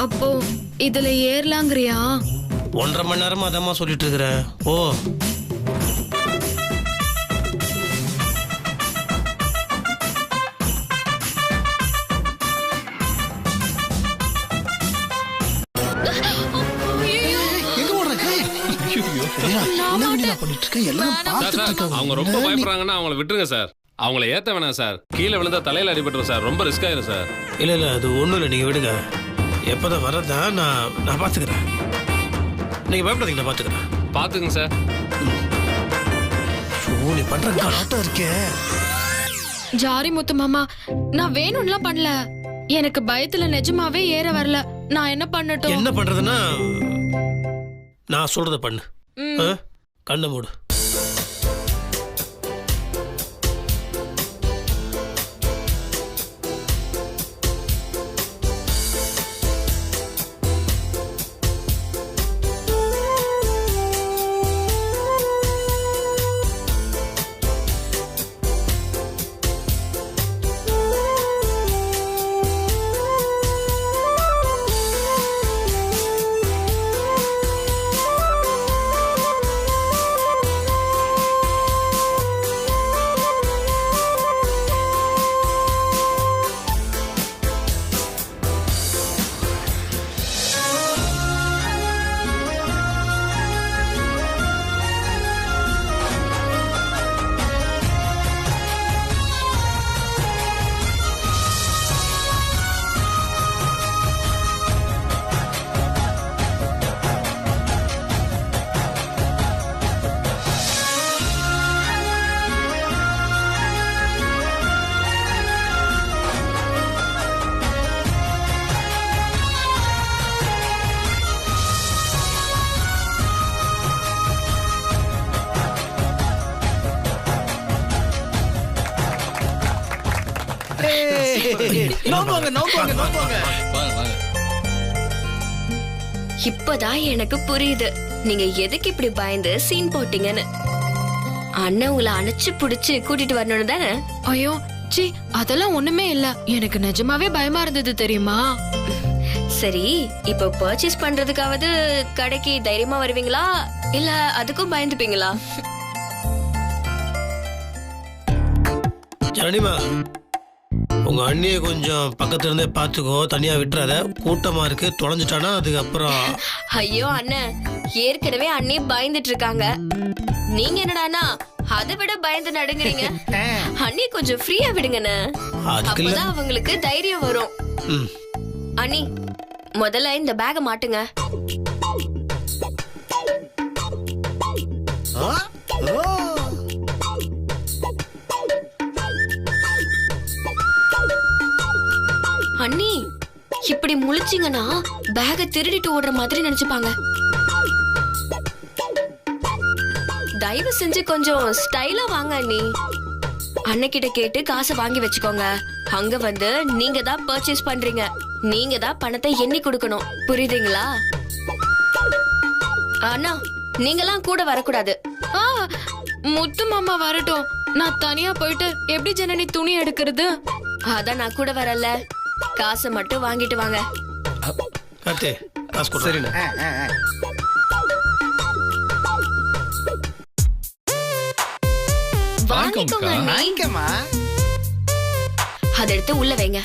அப்போ இதுல ஏறலாங்கறியா? 1.5 மணி நேரமா அதம்மா சொல்லிட்டு இருக்கிறேன். ஓ அவங்க ரொம்ப பயப்படுறாங்கன்னா அவங்கள விட்டுருங்க சார். அவங்கள ஏத்த வேணாம் சார். கீழே விழுந்தா தலையில அடிபட்டுரும் சார். ரொம்ப ரிஸ்க் ஆயிரும் சார். இல்ல அது ஒண்ணும் இல்லை, நீங்க விடுங்க. எப்பதான் வரதா நான் பாத்துக்கிறேன். நீங்க பயப்படாதீங்க, நான் பாத்துக்கிறேன். பாத்துங்க சார். நீ பண்ற கலாட்டம் இருக்கே. ஜாரி முத்து மாமா, நான் வேணும்லாம் பண்ணல. எனக்கு பயத்துல நிஜமாவே ஏற வரல. நான் என்ன பண்ணட்டும்? என்ன பண்றதுன்னா நான் சொல்றத பண்ணு. கண்ணை மூடு. இப்பதான் எனக்கு புரியுது நீங்க எதுக்கு இப்படி பயந்து சீன் போட்டீங்கன்னு. அண்ணன் உங்களை அணைச்சு புடிச்சு கூட்டிட்டு வரணும்னு தானே? ஐயோ சி, அதெல்லாம் ஒண்ணுமே இல்ல. எனக்கு நிஜமாவே பயமா இருந்தது தெரியுமா? சரி, இப்ப பர்ச்சேஸ் பண்றதுக்காவது கடைக்கு தைரியமா வருவீங்களா இல்ல அதுக்கும் பயந்துப்பீங்களா? ஜனனிமா, உங்க அண்ணியை கொஞ்சம் பக்கத்துல இருந்தே பாத்துக்கோ. தனியா விட்டுறாத. கூட்டமா இருக்கு, தொலைஞ்சிட்டானா அதுக்கப்புறம். ஐயோ அண்ணன், ஏற்கனவே அண்ணி பயந்துட்டு இருக்காங்க. நீங்க என்னடானா அதை விட பயந்து நடுங்குறீங்க. அண்ணி கொஞ்சம் ஃப்ரீயா விடுங்கண்ணே. அப்பதான் அவங்களுக்கு தைரியம் வரும். அண்ணி, முதல்ல இந்த பேக மாட்டுங்க. அண்ணி, இப்படி முழிச்சிங்கன்னா பேக திருடிட்டு ஓடுற மாதிரி நினைச்சுப்பாங்க. தயவு செஞ்சு கொஞ்சம் ஸ்டைலா வாங்க அண்ணி. அண்ணகிட்ட கேட்டு காசை வாங்கி வச்சுக்கோங்க. அங்க வந்து நீங்க தான் பர்ச்சேஸ் பண்றீங்க. நீங்க தான் பணத்தை எண்ணி கொடுக்கணும். புரியுதுங்களா? அண்ணா, நீங்கலாம் கூட வரக்கூடாது. முத்து மாமா வரட்டும். நான் தனியா போயிட்டு எப்படி ஜனனி துணி எடுக்கிறது? அதான் நான் கூட வரல. காசை மட்டும் வாங்கிட்டு வாங்க. அதை எடுத்து உள்ள வைங்க.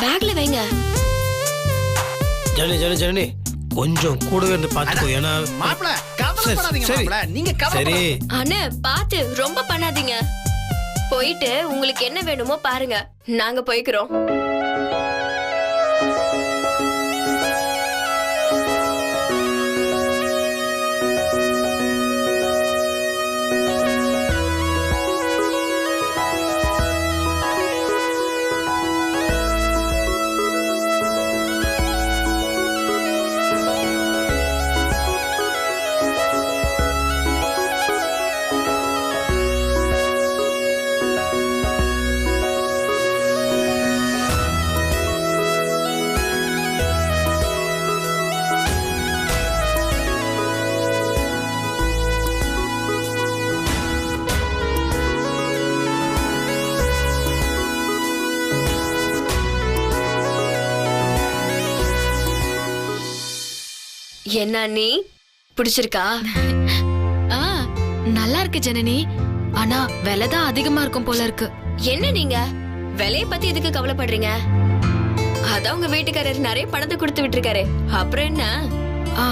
பேக்ல வைங்க. ஜனனி ஜனனி ஜனனி, கொஞ்சம் கூடவே இருந்து பாத்துக்கோ. ஏன்னா சரி அண்ணே, பாத்து ரொம்ப பண்ணாதீங்க. போயிட்டு உங்களுக்கு என்ன வேணுமோ பாருங்க. நாங்க போய்க்கிறோம். என்ன நீ பிடிச்சிருக்கா? ஆ, நல்லா இருக்கு ஜனனி. ஆனா விலை தான் அதிகமா இருக்கும் போல இருக்கு. என்ன நீங்க விலைய பத்தி எதுக்கு கவலைப்படுறீங்க? அதான் உங்க வீட்டுக்காரர் நிறைய பணத்தை கொடுத்து விட்டுருக்காரு. அப்புறம் என்ன? ஆ,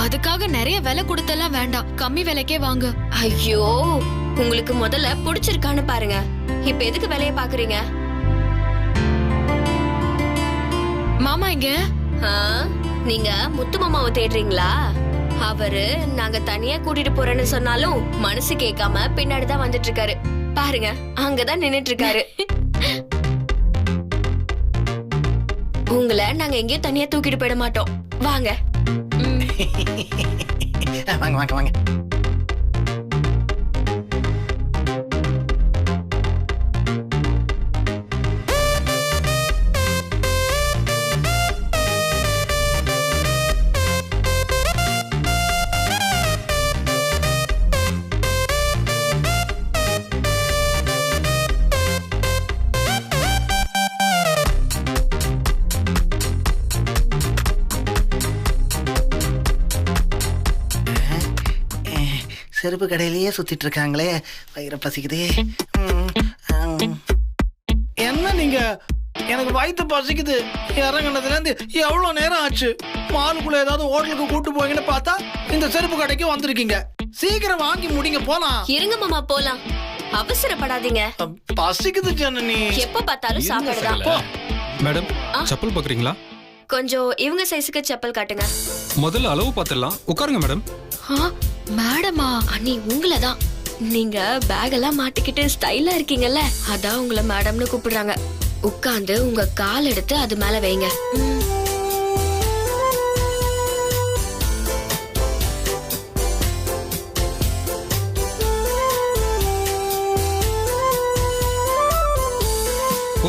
அதுக்காக நிறைய விலை கொடுத்தெல்லாம் வேண்டாம், கம்மி விலைக்கே வாங்க. ஐயோ, உங்களுக்கு முதல்ல பிடிச்சிருக்கான்னு பாருங்க. இப்ப எதுக்கு விலைய பாக்குறீங்க? மாமா இங்க. ஆ, நீங்க முத்து மாமாவை தேடுறீங்களா? அவரு நாங்க தனியா கூட்டிட்டு போறேன்னு சொன்னாலும் மனசு கேட்காம பின்னாடிதான் வந்துட்டு இருக்காரு. பாருங்க, அங்கதான் நின்னுட்டு இருக்காரு. உங்களை நாங்க எங்கேயும் தனியா தூக்கிட்டு போயிட மாட்டோம். வாங்க. வாங்க வாங்க வாங்க. செருப்பு கடையிலேயே சுத்திட்டு இருக்காங்களே, வயிறு பசிக்குதே. என்ன நீங்க? எனக்கு வயிற்று பசிக்குது. இறங்கினதுல இருந்து எவ்வளவு நேரம் ஆச்சு? மாலுக்குள்ள ஏதாவது ஹோட்டலுக்கு கூட்டு போவீங்கன்னு பார்த்தா இந்த செருப்பு கடைக்கு வந்திருக்கீங்க. சீக்கிரம் வாங்கி முடிங்க, போலாம். இருங்க மாமா, போலாம். அவசரப்படாதீங்க. பசிக்குது ஜனனி. எப்ப பார்த்தாலும் சாப்பாடுதான். மேடம், செப்பல் பாக்குறீங்களா? கொஞ்சம் இவங்க சைஸுக்கு செப்பல் காட்டுங்க. முதல்ல அளவு பார்த்துடலாம். உட்காருங்க மேடம். மேடமா? அண்ணி, உங்களதான். நீங்க பேக் எல்லாம் மாட்டிக்கிட்டு ஸ்டைலா இருக்கீங்கல்ல, அதான் உங்களை மேடம்னு கூப்பிடுறாங்க. உட்கார்ந்து உங்க கால் எடுத்து அது மேல வைங்க.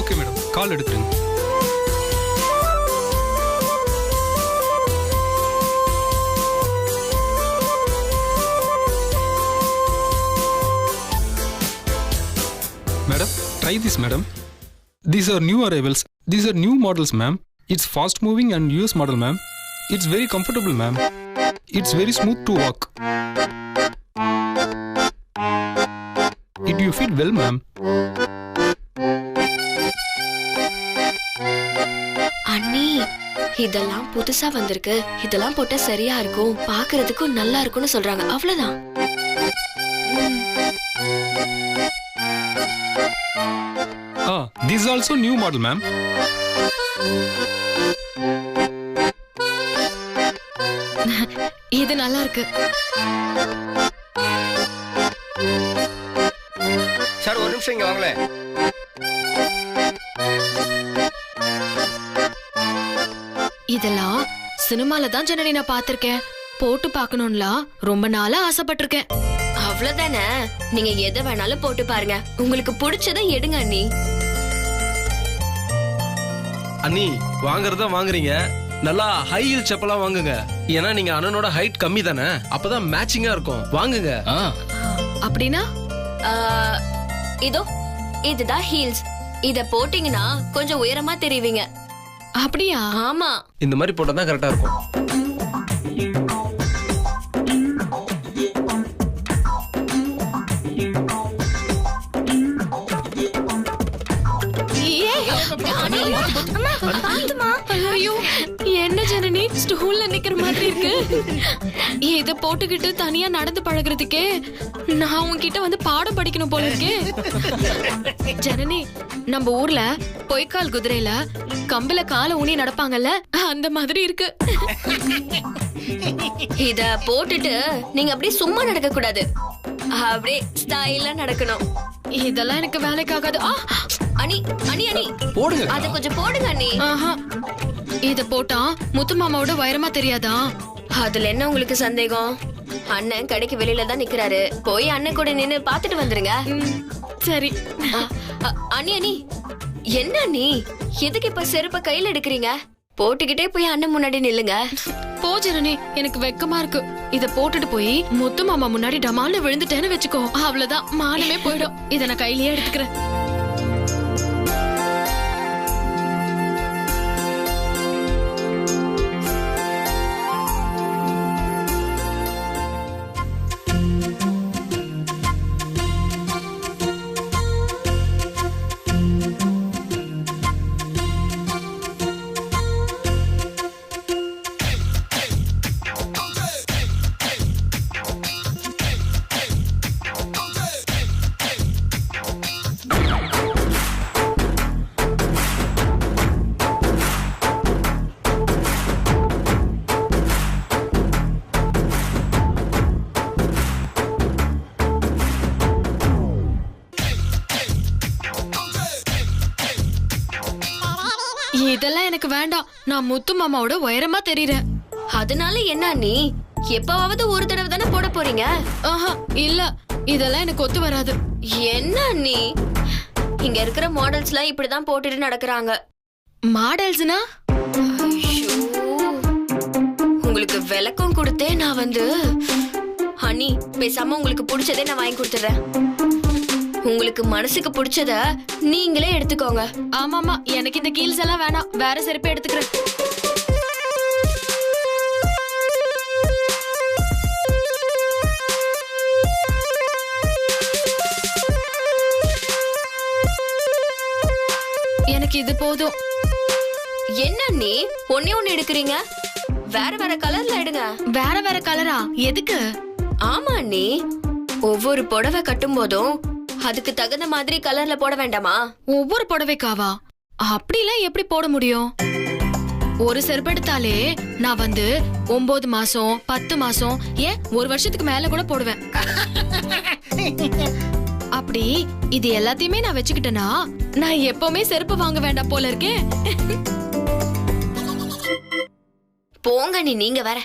ஓகே மேடம், கால் எடுத்துருங்க. Madam, try this, madam. These are new arrivals. These are new models, ma'am. It's fast moving and US model, ma'am. It's very comfortable, ma'am. It's very smooth to walk. It you fit well, ma'am. அண்ணி, இதெல்லாம் புதுசா வந்திருக்கு. இதெல்லாம் போட்டா சரியா இருக்கும், பாக்குறதுக்கும் நல்லா இருக்கும்னு சொல்றாங்க. அவ்வளவுதான். This is also new model, ma'am. இது நல்லா இருக்கு. சார், ஒரு நிமிஷம் இங்க வாங்களே. இதெல்லாம் சினிமால தான் ஜனனி நான் பாத்திருக்கேன். போட்டு பார்க்கணும்லாம் ரொம்ப நாளா ஆசைப்பட்டிருக்கேன். அவ்வளவுதானே. நீங்க எதை வேணாலும் போட்டு பாருங்க. உங்களுக்கு பிடிச்சதை எடுங்க அண்ணி. அண்ணி, வாங்குறதா வாங்குறீங்க, நல்லா ஹை ஹீல் செப்பலா வாங்குங்க. ஏன்னா நீங்க அண்ணனோட ஹைட் கம்மி தானே, அப்பதான் மேட்சிங்கா இருக்கும். வாங்குங்க. அப்படின்னா இதோ இதுதான் ஹீல்ஸ். இத போட்டீங்கன்னா கொஞ்சம் உயரமா தெரிவிங்க. அப்படியா? ஆமா, இந்த மாதிரி போட்டா தான் கரெக்டா இருக்கும். ஐயோ, என்ன ஜனனி ஸ்டூல்ல நிக்கிற மாதிரி இருக்கு. இத போட்டுக்கிட்டு தனியா நடந்து பழகுறதுக்கே நான் உன்கிட்ட வந்து பாடம் படிக்கணும் போல இருக்கே. ஜனனி, நம்ம ஊர்ல பொய்க்கால் குதிரையில கம்புல கால ஊனி நடப்பாங்கல்ல, அந்த மாதிரி இருக்கு. இத போட்டுட்டு நீங்க அப்படியே சும்மா நடக்க கூடாது, அப்படியே ஸ்டைலா நடக்கணும். இதெல்லாம் எனக்கு வேலைக்காகாது. அண்ணி அண்ணி அண்ணி, போடுங்க. அத கொஞ்சம் போடுங்க அண்ணி. இத போட்டா முத்து மாமாவோட உயரமா தெரியாதா? அதுல என்ன உங்களுக்கு சந்தேகம்? அண்ணன் கடைக்கு வெளியில தான் நிக்கிறாரு. போய் அண்ணன் கூட நின்னு பாத்துட்டு வந்துருங்க. சரி. அண்ணி அண்ணி, என்ன அண்ணி, எதுக்கு இப்ப செருப்ப கையில எடுக்கிறீங்க? போட்டுக்கிட்டே போய் அண்ணன் முன்னாடி நில்லுங்க. போ ஜனனி, எனக்கு வெக்கமா இருக்கு. இத போட்டுட்டு போய் முத்து மாமா முன்னாடி டமால்னு விழுந்துட்டேன்னு வச்சுக்கோ, அவ்வளவுதான், மானமே போயிடும். இத நான் கையிலேயே எடுத்துக்கிறேன். எனக்கு வேண்டாம். நான் முத்து மாமாவோட உயரமா தெரியறேன். அதனால என்ன அண்ணி, எப்பவாவது ஒரு தடவை தானே போட போறீங்க. ஆஹா இல்ல, இதெல்லாம் எனக்கு ஒத்து வராது. என்ன அண்ணி, இங்க இருக்கிற மாடல்ஸ்லாம் இப்படிதான் போட்டுட்டு நடக்கிறாங்க. மாடல்ஸ்னா ஐயோ, உங்களுக்கு விளக்கம் கொடுத்தே நான் வந்து அண்ணி, பேசாம உங்களுக்கு பிடிச்சதே நான் வாங்கி கொடுத்துறேன். உங்களுக்கு மனசுக்கு பிடிச்சத நீங்களே எடுத்துக்கோங்க. ஆமாமா, எனக்கு இந்த கீல்ஸ் எல்லாம் வேணாம். வேற செருப்பு எடுத்துக்கிறேன். எனக்கு இது போதும். என்ன நீ ஒண்ணே ஒண்ணு எடுக்கிறீங்க? வேற வேற கலர்ல எடுங்க. வேற வேற கலரா? எதுக்கு? ஆமா நீ, ஒவ்வொரு புடவை கட்டும் போதும் அதுக்கு தகுந்த மாதிரி கலர்ல போட வேண்டாமா? ஒவ்வொரு புடவைக்காவா? அப்படிலாம் எப்படி போட முடியும்? ஒரு செருப்பு எடுத்தாலே நான் வந்து 9 மாசம் 10 மாசம் ஏன் 1 வருஷத்துக்கு மேல கூட போடுவேன். அப்படி இது எல்லாத்தையுமே நான் வச்சுக்கிட்டேனா நான் எப்பவுமே செருப்பு வாங்க வேண்டாம் போல இருக்கேன். போங்க நீ, நீங்க வர.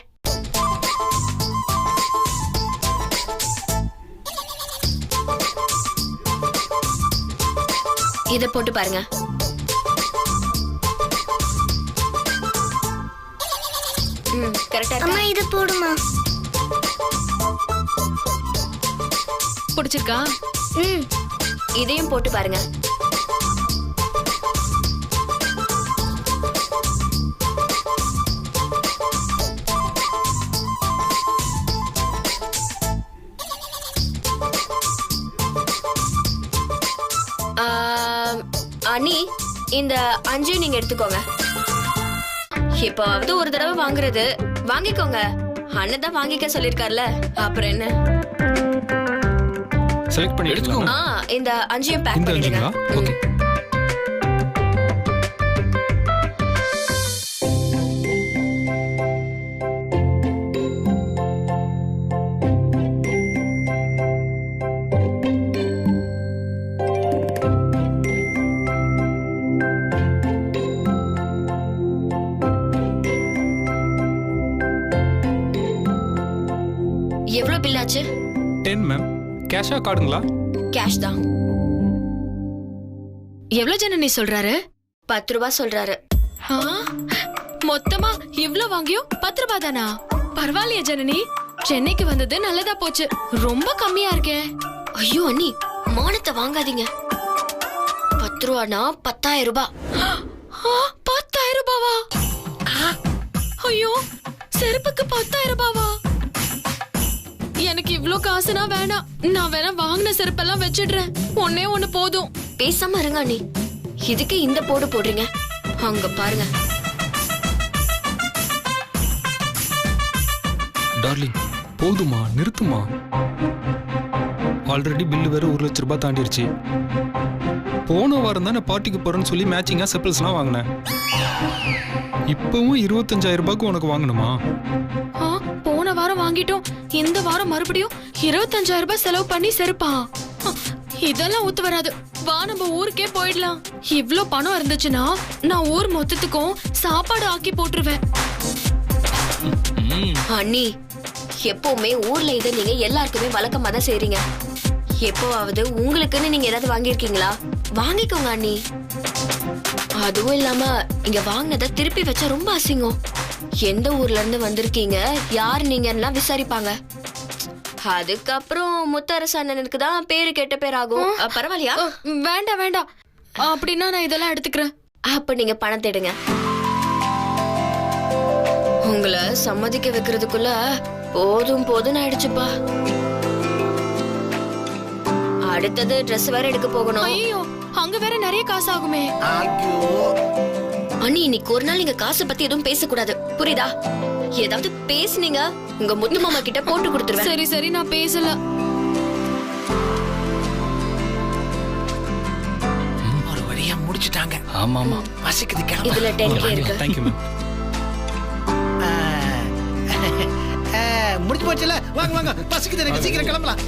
இத போட்டு பாருங்க. கரெக்டா அம்மா இது போடுமா. பிடிச்சிருக்கா? இதையும் போட்டு பாருங்க. அண்ணி, இந்த 5 நீங்க எடுத்துக்கோங்க. இப்பவாவது ஒரு தடவை வாங்குறது வாங்கிக்கோங்க. அண்ணன் தான் வாங்கிக்க சொல்லிருக்கார்ல, அப்புறம் என்ன. செலக்ட் பண்ணி எடுத்துக்கோங்க. இந்த 5 பேக் இந்த பண்ணிடுங்க. 5ங்களா? ஓகே. எவ்வளவு பில் ஆச்சு? 10 மேம். கேஷா கார்டுங்களா? கேஷ் தான். எவ்வளவு ஜனனி சொல்றாரு? 10 ரூபாய் சொல்றாரு. மொத்தமா இவ்ளோ வாங்கியும் 10 ரூபாய் தானா? பரவாயில்லையே ஜனனி, சென்னைக்கு வந்தது நல்லதா போச்சு. ரொம்ப கம்மியா இருக்கே. ஐயோ அண்ணி, மானத்தை வாங்காதீங்க. 10 ரூபானா 10,000 ரூபாய். 10,000 ரூபாவா? ஐயோ, செருப்புக்கு 10,000 ரூபாவா? எனக்கு இவ்ளோ காசுனா வேணாம். நான் வேணா வாங்கின செருப்பெல்லாம் வச்சிடுறேன். ஒண்ணே ஒண்ணு போதும். பேசாம இருங்க அண்ணி, இதுக்கு இந்த போடு போடுறீங்க. அங்க பாருங்க. டார்லிங், போதுமா? நிறுத்துமா? ஆல்ரெடி பில்லு வேற 1 லட்ச ரூபாய் தாண்டிருச்சு. போன வாரம் தான் நான் பார்ட்டிக்கு போறேன்னு சொல்லி மேட்சிங்கா செப்பல்ஸ்லாம் வாங்கினேன். இப்பவும் 25,000 ரூபாய்க்கு உனக்கு வாங்கணுமா? போன வாரம் வாங்கிட்டோம், இந்த வாரம் மறுபடியும் 25,000 ரூபாய் செலவு பண்ணி செருப்பா? இதெல்லாம் ஒத்து வராது. வா, நம்ம ஊருக்கே போயிடலாம். இவ்ளோ பணம் இருந்துச்சுன்னா நான் ஊர் மொத்தத்துக்கும் சாப்பாடு ஆக்கி போட்டுருவேன். அண்ணி, எப்பவுமே ஊர்ல இதை நீங்க எல்லாருக்குமே வழக்கமா தான் செய்றீங்க. எப்போவாவது உங்களுக்குன்னு நீங்க ஏதாவது வாங்கியிருக்கீங்களா? வாங்கிக்கோங்க அண்ணி. அதுவும் இல்லாம இங்க வாங்கினதை திருப்பி வச்சா ரொம்ப அசிங்கம். எந்த ஊர்ல இருந்து வந்திருக்கீங்க, யார் நீங்கன்னா விசாரிப்பாங்க. அதுக்கப்புறம் முத்தரசு அண்ணனுக்கு தான் பேரு கெட்ட பேர் ஆகும். பரவாயில்லையா? வேண்டாம் வேண்டாம், அப்படின்னா நான் இதெல்லாம் எடுத்துக்கிறேன். அப்ப நீங்க பணத்தை எடுங்க. உங்களை சம்மதிக்க வைக்கிறதுக்குள்ள போதும் போதும் ஆயிடுச்சுப்பா. அடுத்தது Dress வேற எடுக்க போகணும். ஐயோ, அங்க வேற நிறைய காசு ஆகுமே. அண்ணி, இன்னைக்கு ஒரு நாள் நீங்க காசை பத்தி எதுவும் பேசக்கூடாது, புரியுதா? ஏதாவது பேசுனீங்க உங்க முத்து மாமா கிட்ட போட்டு கொடுத்துருவேன். சரி சரி, நான் பேசல. ஒரு வழியா முடிச்சிட்டாங்க. ஆமா ஆமா, பசிக்குது, கிளம்பு. இதுல 10K இருக்கு. Thank you ma'am. முடிஞ்சு போச்சுல, வாங்க வாங்க, பசிக்குது எனக்கு, சீக்கிரம் கிளம்பலாம்.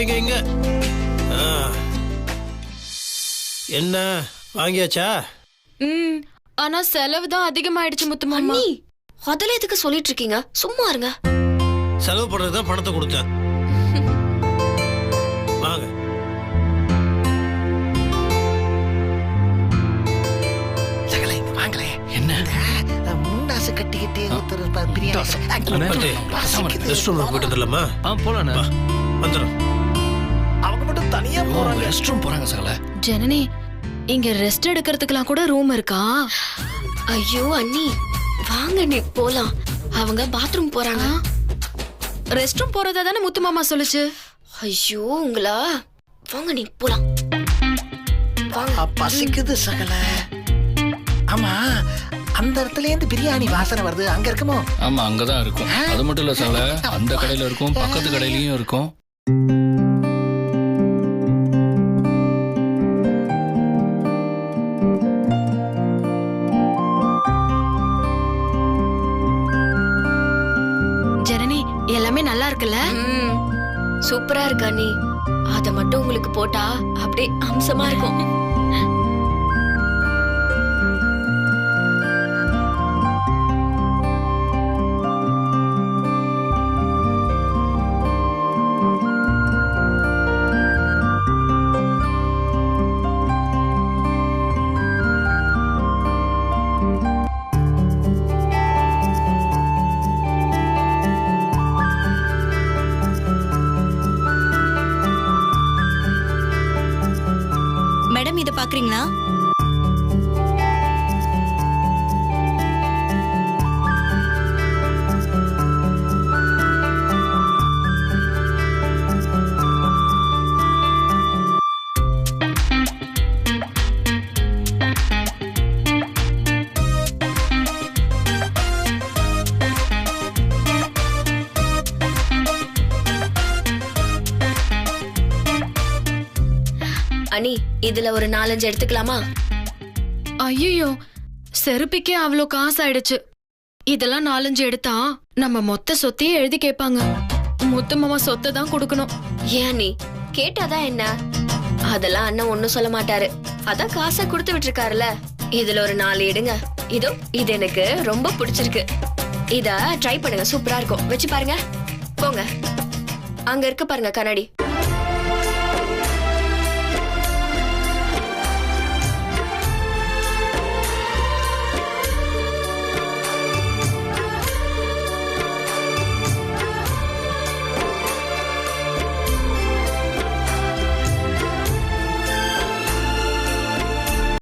இங்க ஆ. என்ன வாங்கியாச்சா? ஆனா செலவு தான் அதிகமாயிடுச்சு முத்து மாமா. அண்ணி அதெல்லாம் எதுக்கு சொல்லிட்டு இருக்கீங்க? சும்மா இருங்க. செலவு பண்றதுக்கு தான் பணத்தை கொடுத்தேன். வாங்க. சகலை வாங்களே. என்ன முண்டாசு கட்டிக்கிட்டே ஒருத்தர் பிரியாணி ரெஸ்ட் ரூம் போயிட்டு வந்துடலாமா? போலாண்ணா. வந்துடும். அவங்க மட்டும் தனியா போறாங்க. ரெஸ்ட் ரூம் போறாங்க சகலை. ஜனனி இங்க ரெஸ்ட் எடுக்கிறதுக்குலாம் கூட ரூம் இருக்கா? ஐயோ அண்ணி வாங்க நீ போலாம். அவங்க பாத்ரூம் போறாங்க. ரெஸ்ட் ரூம் போறதா தானே முத்து மாமா சொல்லுச்சு. ஐயோ உங்களா வாங்க நீ போலாம். பசிக்குது சகலை. ஆமா அந்த இடத்துல இருந்து பிரியாணி வாசனை வருது. அங்க இருக்குமோ? ஆமா அங்கதான் இருக்கும். அது மட்டும் இல்ல சகல, அந்த கடையில இருக்கும், பக்கத்து கடையிலயும் இருக்கும். ஜனனி எல்லாமே நல்லா இருக்குல்ல? சூப்பரா இருக்கா நீ. அத மட்டும் உங்களுக்கு போட்டா அப்படியே அம்சமா இருக்கும். மேடம் இத பாக்குறீங்களா? அனி இதுல ஒரு 4-5 எடுத்துக்கலாமா? ஐயோ செருப்பிக்கே அவ்வளோ காசு ஆயிடுச்சு. இதெல்லாம் 4-5 எடுத்தா நம்ம மொத்த சொத்தையே எழுதி கேட்பாங்க. முத்து மாமா சொத்தை தான் கொடுக்கணும். ஏன் நீ கேட்டாதான் என்ன? அதெல்லாம் அண்ணன் ஒண்ணும் சொல்ல மாட்டாரு. அதான் காசை கொடுத்து விட்டுருக்காருல. இதுல ஒரு 4 எடுங்க. இதோ இது எனக்கு ரொம்ப பிடிச்சிருக்கு. இத ட்ரை பண்ணுங்க, சூப்பரா இருக்கும். வச்சு பாருங்க. போங்க, அங்க இருக்கு பாருங்க கண்ணாடி.